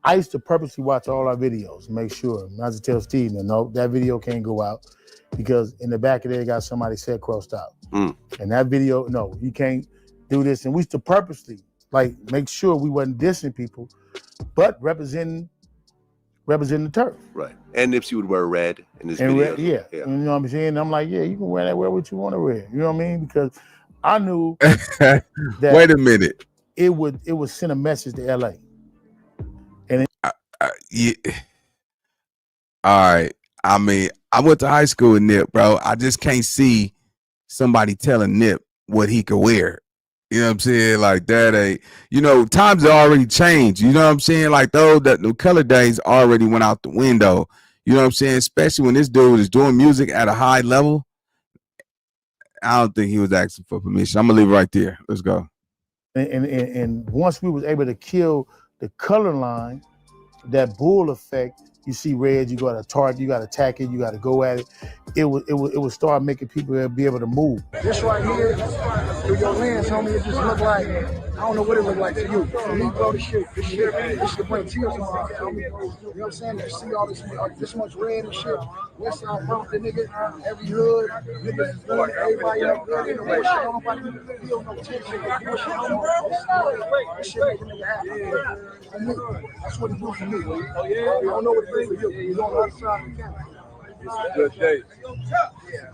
I used to purposely watch all our videos, make sure, not to tell Steve, no, that video can't go out because in the back of there, got somebody set crossed out. And that video, no, you can't do this. And we used to purposely, like, make sure we wasn't dissing people, but representing the turf. Right. And Nipsey would wear red in his video. Yeah. You know what I'm saying? I'm like, yeah, you can wear what you want to wear. You know what I mean? Because I knew that wait a minute. It would send a message to LA. And yeah. All right. I mean, I went to high school with Nip, bro. I just can't see somebody telling Nip what he could wear. You know what I'm saying? Like that ain't, you know, times have already changed. You know what I'm saying? Like the color days already went out the window. You know what I'm saying? Especially when this dude is doing music at a high level. I don't think he was asking for permission. I'm gonna leave it right there. Let's go. And once we was able to kill the color line, that bull effect, you see red, you got to target, you got to attack it, you got to go at it. It would start making people be able to move. This right here, through your lens, homie, it just look like, I don't know what it look like to you. For me, bro, this shit, this should bring tears to my eyes, homie. You know what I'm saying? To see all this much red and shit. West Side Compton, nigga, every hood, niggas is good, everybody up good, ain't no bullshit, nobody feel no tension, no bullshit, this shit make a nigga happy. That's what it do for me. I don't know what it do for you. You on the other side of the camera. It's a good day.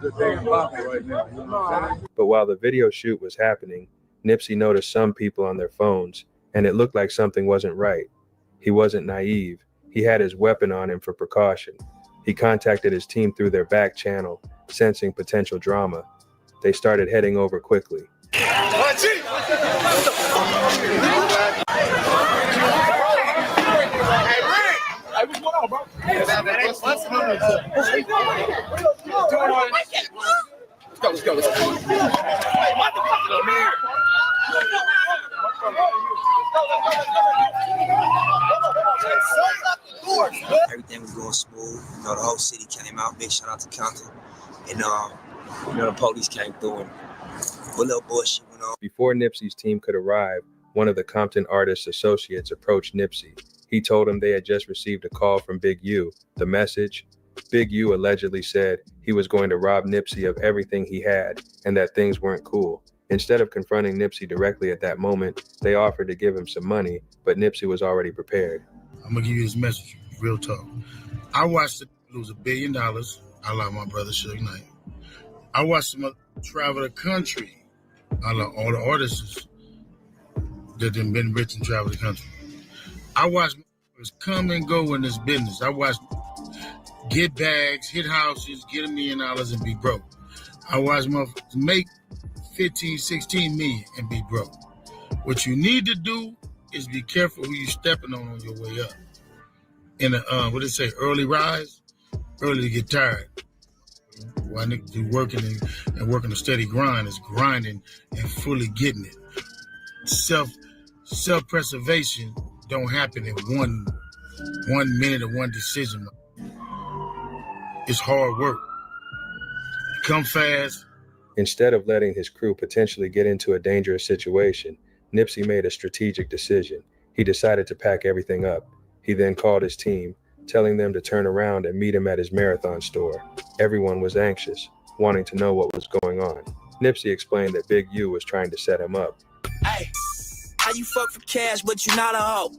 Good day in Bobby right now. You know what I'm saying? But while the video shoot was happening, Nipsey noticed some people on their phones, and it looked like something wasn't right. He wasn't naive. He had his weapon on him for precaution. He contacted his team through their back channel, sensing potential drama. They started heading over quickly. Hey, what's going on, bro? Let's go. Hey, big shout out to Compton. And the police came through and a little bullshit went on. Before Nipsey's team could arrive, one of the Compton artist's associates approached Nipsey. He told him they had just received a call from Big U. The message: Big U allegedly said he was going to rob Nipsey of everything he had and that things weren't cool. Instead of confronting Nipsey directly at that moment, they offered to give him some money, but Nipsey was already prepared. I'm gonna give you this message, real talk. I watched it lose $1 billion. I love my brother Suge Knight. I watched him travel the country. I love all the artists that have been rich and travel the country. I watched come and go in this business. I watched get bags, hit houses, get $1 million and be broke. I watched motherfuckers make 15, 16 million and be broke. What you need to do is be careful who you stepping on your way up. In a, what they say, early rise, early to get tired. Why niggas do working and working a steady grind is grinding and fully getting it. Self-preservation don't happen in one minute or one decision. It's hard work. Come fast. Instead of letting his crew potentially get into a dangerous situation, Nipsey made a strategic decision. He decided to pack everything up. He then called his team, telling them to turn around and meet him at his marathon store. Everyone was anxious, wanting to know what was going on. Nipsey explained that Big U was trying to set him up. Hey, how you fuck for cash but you not a hoe?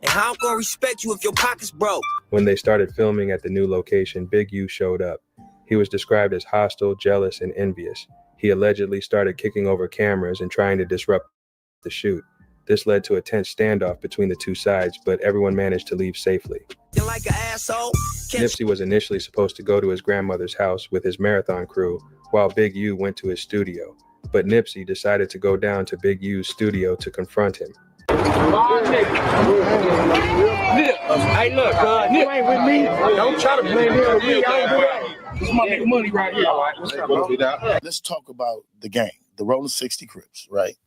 And how I'm gonna respect you if your pocket's broke? When they started filming at the new location, Big U showed up. He was described as hostile, jealous, and envious. He allegedly started kicking over cameras and trying to disrupt the shoot. This led to a tense standoff between the two sides, but everyone managed to leave safely. You're like an asshole. Nipsey was initially supposed to go to his grandmother's house with his marathon crew, while Big U went to his studio. But Nipsey decided to go down to Big U's studio to confront him. Hey, look, Nip ain't with me. Don't try to blame him with me. I don't do that. This is my nigga money right here. All right, what's up, bro? Let's talk about the gang, the Rolling 60 Crips, right?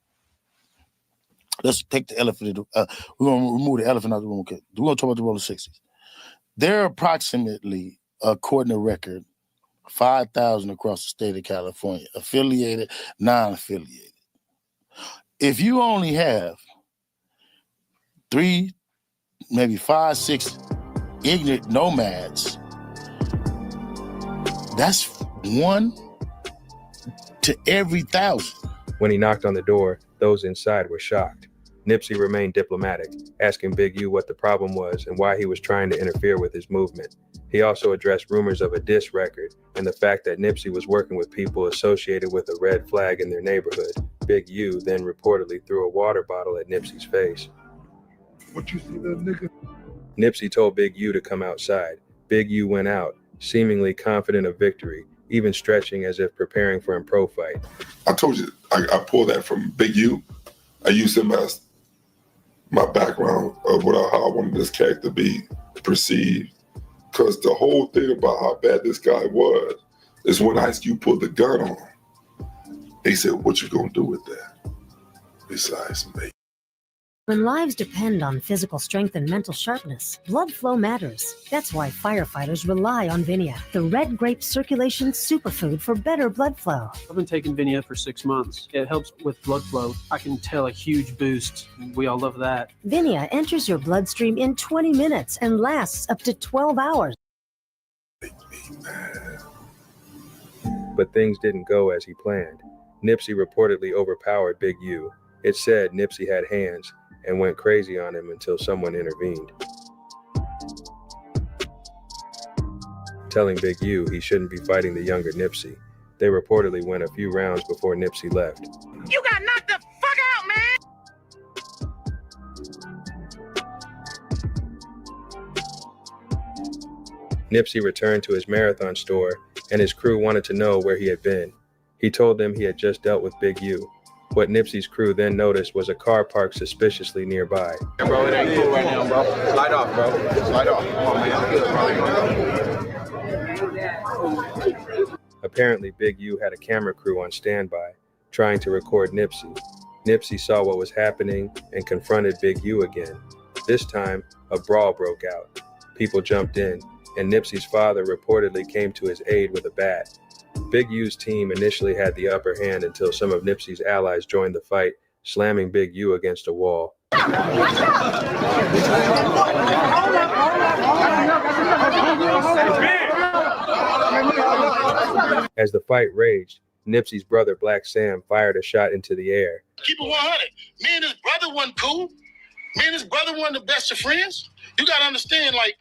Let's take the elephant. We're going to remove the elephant out of the room. Okay. We're going to talk about the Rolling 60s. There are approximately, according to record, 5,000 across the state of California, affiliated, non-affiliated. If you only have 3, maybe 5, 6 ignorant nomads, that's 1 to every 1,000. When he knocked on the door, those inside were shocked. Nipsey remained diplomatic, asking Big U what the problem was and why he was trying to interfere with his movement. He also addressed rumors of a diss record and the fact that Nipsey was working with people associated with a red flag in their neighborhood. Big U then reportedly threw a water bottle at Nipsey's face. What you see that nigga? Nipsey told Big U to come outside. Big U went out, seemingly confident of victory, even stretching as if preparing for a pro fight. I told you, I pulled that from Big U. I used him as my background of how I wanted this character to be perceived. Because the whole thing about how bad this guy was is when Ice Cube pulled the gun on him, he said, "What you gonna do with that?" Besides me. When lives depend on physical strength and mental sharpness, blood flow matters. That's why firefighters rely on Vinia, the red grape circulation superfood for better blood flow. I've been taking Vinia for 6 months. It helps with blood flow. I can tell a huge boost. We all love that. Vinia enters your bloodstream in 20 minutes and lasts up to 12 hours. But things didn't go as he planned. Nipsey reportedly overpowered Big U. It said Nipsey had hands and went crazy on him until someone intervened, telling Big U he shouldn't be fighting the younger Nipsey. They reportedly went a few rounds before Nipsey left. You got knocked the fuck out, man! Nipsey returned to his marathon store, and his crew wanted to know where he had been. He told them he had just dealt with Big U. What Nipsey's crew then noticed was a car parked suspiciously nearby. Yeah, bro, it ain't cool right now, bro. Slide off, bro. Slide off. Come on, man. Apparently, Big U had a camera crew on standby, trying to record Nipsey. Nipsey saw what was happening and confronted Big U again. This time, a brawl broke out. People jumped in, and Nipsey's father reportedly came to his aid with a bat. Big U's team initially had the upper hand until some of Nipsey's allies joined the fight, slamming Big U against a wall. As the fight raged, Nipsey's brother Black Sam fired a shot into the air. Keep it 100. Me and his brother wasn't cool. Me and his brother weren't the best of friends. You gotta understand, like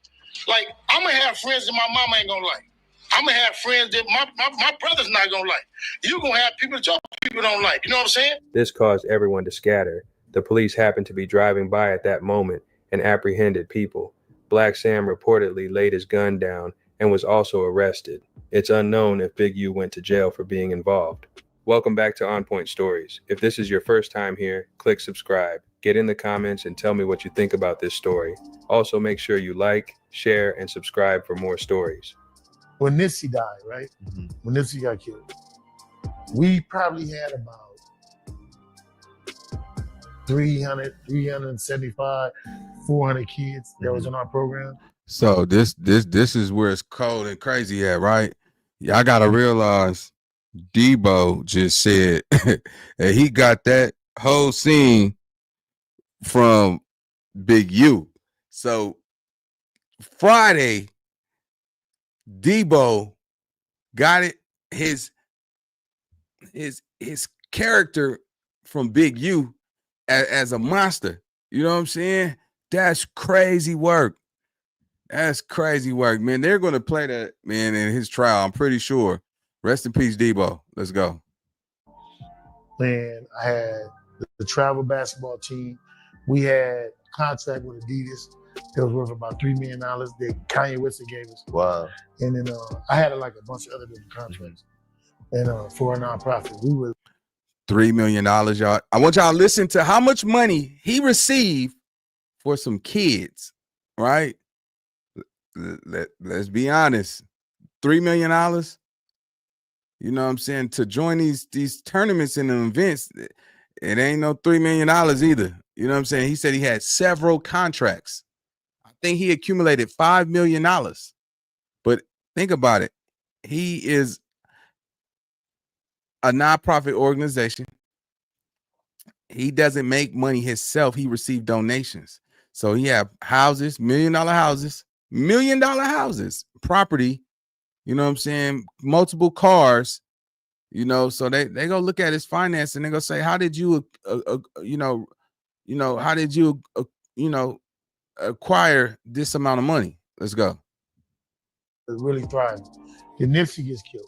I'm gonna have friends that my mama ain't gonna like. I'm gonna have friends that my brother's not gonna like. You gonna have people that your people don't like. You know what I'm saying? This caused everyone to scatter. The police happened to be driving by at that moment and apprehended people. Black Sam reportedly laid his gun down and was also arrested. It's unknown if Big U went to jail for being involved. Welcome back to On Point Stories. If this is your first time here, click subscribe. Get in the comments and tell me what you think about this story. Also, make sure you like, share, and subscribe for more stories. When Nipsey died, right? When Nipsey got killed, we probably had about 375, 400 kids that was in our program. So this is where it's cold and crazy at, right? Y'all gotta realize Debo just said that he got that whole scene from Big U. So Friday, Debo got it, his character from Big U as a monster. You know what I'm saying? That's crazy work. That's crazy work, man. They're going to play that, man, in his trial, I'm pretty sure. Rest in peace, Debo. Let's go. Man, I had the travel basketball team. We had contract with Adidas that was worth about $3 million that Kanye West gave us. Wow. And then I had like a bunch of other different contracts. And for a nonprofit, we were $3 million, y'all. I want y'all to listen to how much money he received for some kids, right? Let's be honest. $3 million. You know what I'm saying? To join these tournaments and the events, it ain't no $3 million either. You know what I'm saying? He said he had several contracts. I think he accumulated $5 million. But think about it. He is a nonprofit organization. He doesn't make money himself. He received donations. So he have houses, $1 million houses, $1 million houses, property, you know what I'm saying? Multiple cars, you know, so they go look at his finance and they go say, how did you, how did you, acquire this amount of money? Let's go. really thriving. Then Nipsey gets killed.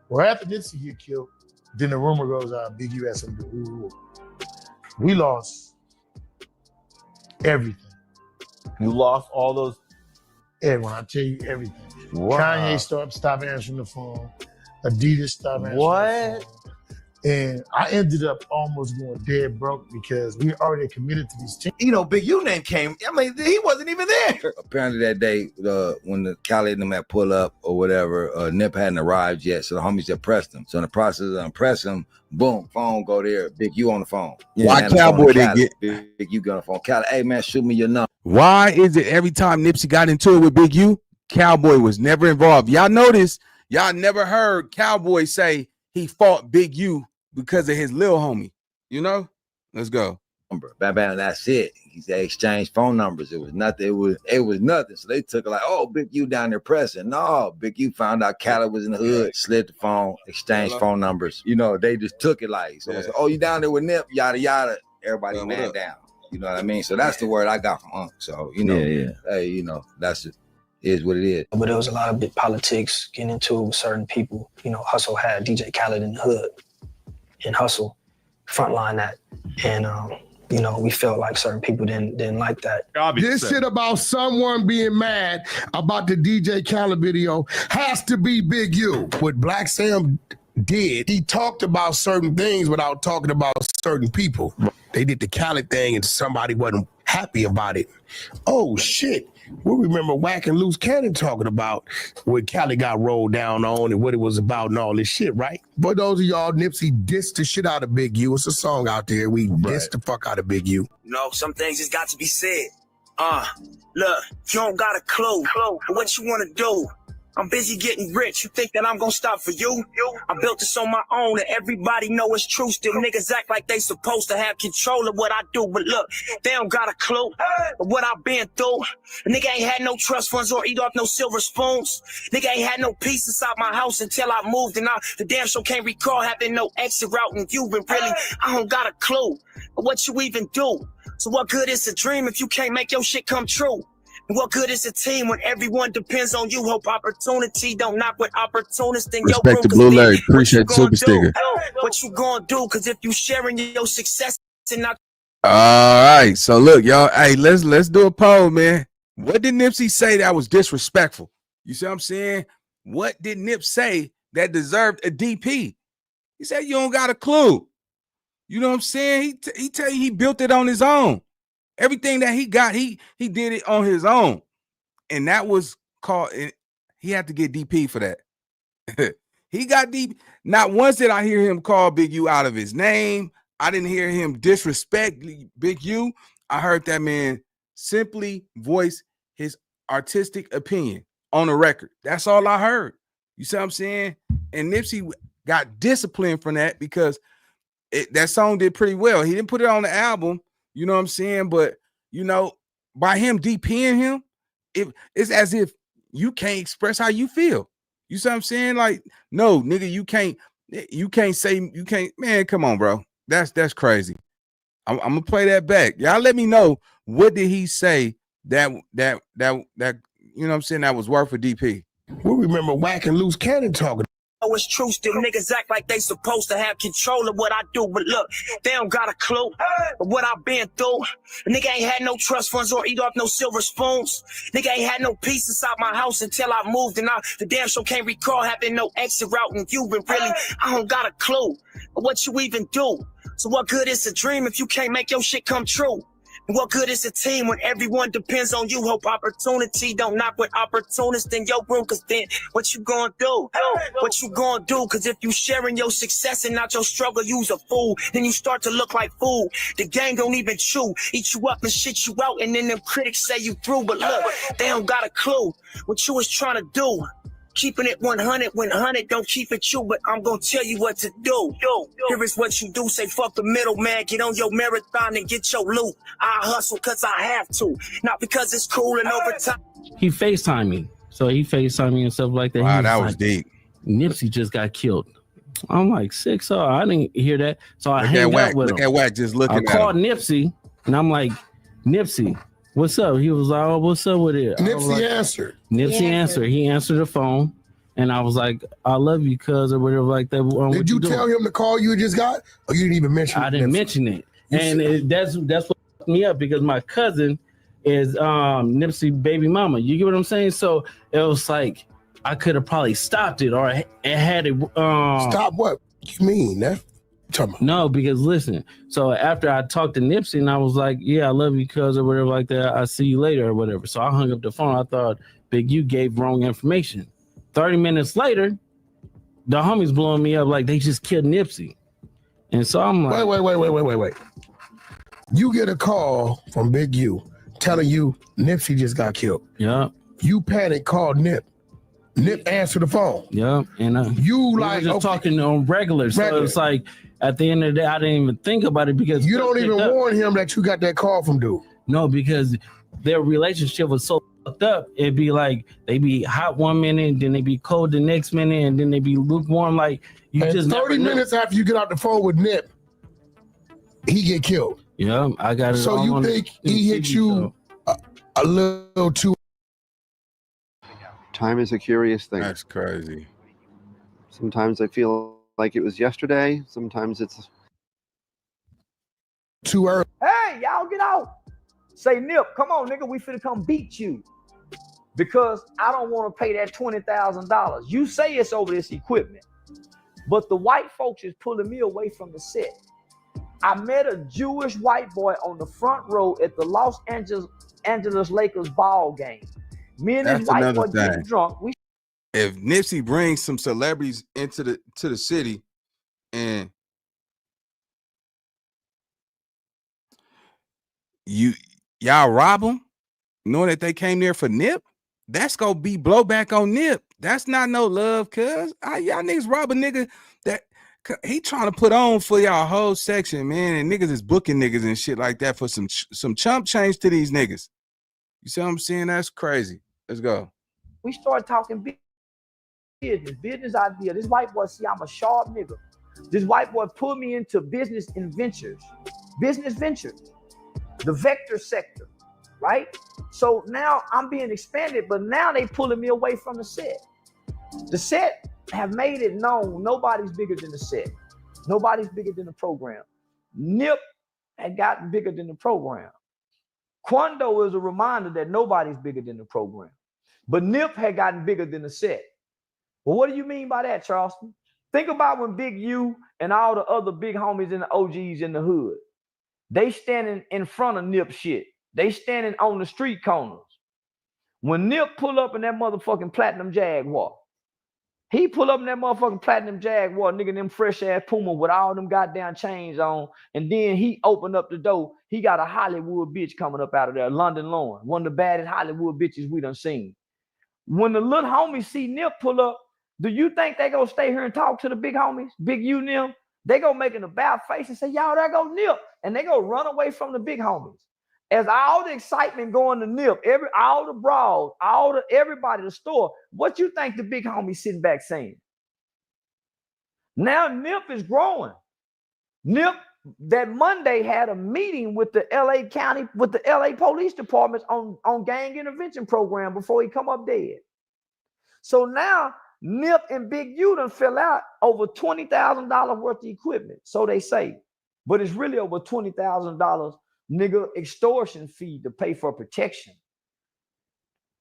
Well, after Nipsey get killed, then the rumor goes out, Big U has something to do. We lost everything. You lost all those? Everyone, I tell you everything. Wow. Kanye stopped answering the phone. Adidas stopped answering the phone. And I ended up almost going dead broke because we already committed to these teams. You know, Big U name came. I mean, he wasn't even there. Apparently that day, when the Cali and them had pull up or whatever, Nip hadn't arrived yet, so the homies just pressed him. So in the process of unpressing him, boom, phone go there, Big U on the phone. Why Cowboy didn't get Big U got on the phone? Cali, hey man, shoot me your number. Why is it every time Nipsey got into it with Big U, Cowboy was never involved? Y'all notice, y'all never heard Cowboy say he fought Big U because of his little homie, you know? Let's go. Bam, bam, that's it. He said exchange phone numbers. It was nothing. It was nothing. So they took it like, oh, Big U down there pressing. No, Big U found out Cali was in the hood, slid the phone, exchanged phone numbers. You know, they just took it like, so it's like, oh, you down there with Nip, yada yada. Everybody man down. You know what I mean? So that's the word I got from Unc. So you know, hey, you know, that's it. Is what it is. But there was a lot of big politics getting into it with certain people. You know, Hussle had DJ Khaled in the hood, and Hussle frontline that, and you know, we felt like certain people didn't like that. This shit about someone being mad about the DJ Khaled video has to be Big U. What Black Sam did, he talked about certain things without talking about certain people. They did the Khaled thing and somebody wasn't happy about it. Oh shit. We remember Whack and Loose Cannon talking about what Cali got rolled down on and what it was about and all this shit, right? But those of y'all, Nipsey dissed the shit out of Big U. It's a song out there. We dissed the fuck out of Big U. You know, some things just got to be said. Look, you don't got a clue what you wanna do. I'm busy getting rich. You think that I'm gonna stop for you? I built this on my own and everybody know it's true. Still niggas act like they supposed to have control of what I do. But look, they don't got a clue of what I've been through. A nigga ain't had no trust funds or eat off no silver spoons. Nigga ain't had no peace inside my house until I moved. And I the damn sure can't recall having no exit route. And you been really, I don't got a clue of what you even do. So what good is a dream if you can't make your shit come true? What good is a team when everyone depends on you? Hope opportunity don't knock with opportunists in your room. Respect to Blue Larry. Appreciate the super sticker. What you gonna do? Cause if you sharing your success and not. All right. So look, y'all. Hey, let's do a poll, man. What did Nipsey say that was disrespectful? You see what I'm saying? What did Nip say that deserved a DP? He said you don't got a clue. You know what I'm saying? He tell you he built it on his own. Everything that he got, he did it on his own. And that was called, he had to get DP for that. He got deep. Not once did I hear him call Big U out of his name. I didn't hear him disrespect Big U. I heard that man simply voice his artistic opinion on the record. That's all I heard. You see what I'm saying? And Nipsey got disciplined from that because that song did pretty well. He didn't put it on the album. You know what I'm saying? But, you know, by him DPing him, it's as if you can't express how you feel. You see what I'm saying? Like, no, nigga, you can't say, man, come on, bro. That's crazy. I'm gonna play that back. Y'all let me know, what did he say that you know what I'm saying, that was worth a DP? We remember Whack and Loose Cannon talking. Oh, it's true. Still niggas act like they supposed to have control of what I do. But look, they don't got a clue of what I've been through. A nigga ain't had no trust funds or eat off no silver spoons. Nigga ain't had no peace inside my house until I moved. And I the damn sure can't recall having no exit route. And you been really, I don't got a clue of what you even do. So what good is a dream if you can't make your shit come true? What good is a team when everyone depends on you? Hope opportunity don't knock with opportunists in your room. Cause then what you gonna do? What you gonna do? Cause if you sharing your success and not your struggle, you's a fool. Then you start to look like fool. The gang don't even chew. Eat you up and shit you out. And then them critics say you through. But look, they don't got a clue what you was trying to do. Keeping it 100 when 100 don't keep it you, but I'm gonna tell you what to do. Here is what you do. Say fuck the middleman. Get on your marathon and get your loot. I hustle cause I have to, not because it's cool and over time. He FaceTimed me. So he FaceTimed me and stuff like that. Wow, that was deep. Nipsey just got killed. I'm like, sick. So I didn't hear that. So I hang out with him. Look at Wack just looking at him. I called Nipsey and I'm like, Nipsey, what's up? He was like, oh, what's up with it? Nipsey answered. Nipsey answered. He answered the phone. And I was like, I love you, cuz, or whatever like that. Did you tell him the call you just got? Or you didn't even mention it? I didn't mention it. And that's what fucked me up, because my cousin is Nipsey baby mama. You get what I'm saying? So it was like, I could have probably stopped it, or it had it. Stop what? You mean that? No, because listen. So after I talked to Nipsey and I was like, yeah, I love you, cuz, or whatever like that. I'll see you later or whatever. So I hung up the phone. I thought Big U gave wrong information. 30 minutes later, the homies blowing me up like they just killed Nipsey. And so I'm like, wait. You get a call from Big U telling you Nipsey just got killed. Yeah. You panic, called Nip. Nip answered the phone. Yeah. And you we like were just talking on regular. So it's like, at the end of the day, I didn't even think about it, because you don't even warn him that you got that call from dude. No, because their relationship was so fucked up. It'd be like they be hot one minute, then they be cold the next minute, and then they be lukewarm. Like you and just 30 minutes after you get out the phone with Nip, he get killed. Yeah, I got it. So all you on think he hit you a little too? Time is a curious thing. That's crazy. Sometimes I feel like it was yesterday. Sometimes it's too early. Hey, y'all get out. Say, Nip, come on, nigga, we finna come beat you. Because I don't want to pay that $20,000. You say it's over this equipment. But the white folks is pulling me away from the set. I met a Jewish white boy on the front row at the Los Angeles Lakers ball game. Me and this white boy getting drunk. If Nipsey brings some celebrities into the city and y'all rob them, knowing that they came there for Nip, that's gonna be blowback on Nip. That's not no love, cuz y'all niggas rob a nigga that he trying to put on for y'all whole section, man, and niggas is booking niggas and shit like that for some chump change to these niggas. You see what I'm saying? That's crazy. Let's go. We start talking business idea. This white boy, see, I'm a sharp nigga. This white boy pulled me into business ventures, the vector sector, right? So now I'm being expanded, but now they pulling me away from the set. The set have made it known nobody's bigger than the set. Nobody's bigger than the program. Nip had gotten bigger than the program. Quando is a reminder that nobody's bigger than the program. But Nip had gotten bigger than the set. Well, what do you mean by that, Charleston? Think about when Big U and all the other big homies and the OGs in the hood, they standing in front of Nip shit. They standing on the street corners. When Nip pull up in that motherfucking platinum Jaguar, he pull up in that motherfucking platinum Jaguar, nigga, them fresh ass Puma with all them goddamn chains on, and then he opened up the door. He got a Hollywood bitch coming up out of there, London Lauren, one of the baddest Hollywood bitches we done seen. When the little homies see Nip pull up, do you think they gonna stay here and talk to the big homies, Big U Nip? They gonna make an about face and say, y'all, there go Nip, and they gonna run away from the big homies. As all the excitement going to Nip, all the brawls, everybody, the store, what you think the big homie sitting back saying? Now Nip is growing. Nip that Monday had a meeting with the LA County, with the LA Police Departments on gang intervention program before he come up dead. So now Nip and Big U done fell out over $20,000 worth of equipment. So they say, but it's really over $20,000 nigga extortion fee to pay for protection.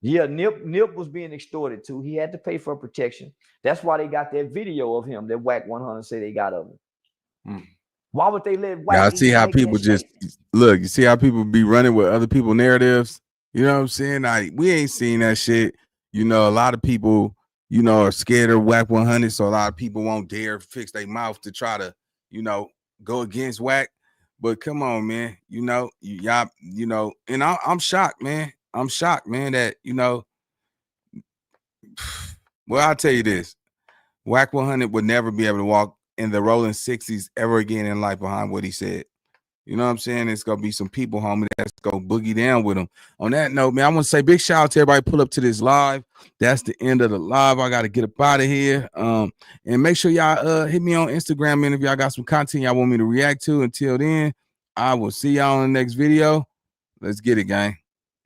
Yeah, Nip was being extorted too. He had to pay for protection. That's why they got that video of him that Whack 100 say they got of him. Why would they let Whack? Y'all see how people just look, you see how people be running with other people's narratives? You know what I'm saying? Like, we ain't seen that shit. You know, a lot of people, you know, are scared of Whack 100, so a lot of people won't dare fix their mouth to try to, you know, go against Whack. But come on, man, you know, y'all, you know, and I'm shocked, man. I'm shocked, man, that, you know, well, I'll tell you this. Whack 100 would never be able to walk in the rolling 60s ever again in life behind what he said. You know what I'm saying? It's going to be some people, homie, that's going to boogie down with him. On that note, man, I want to say big shout out to everybody pull up to this live. That's the end of the live. I got to get up out of here. And make sure y'all hit me on Instagram, man, if y'all got some content y'all want me to react to. Until then, I will see y'all in the next video. Let's get it, gang.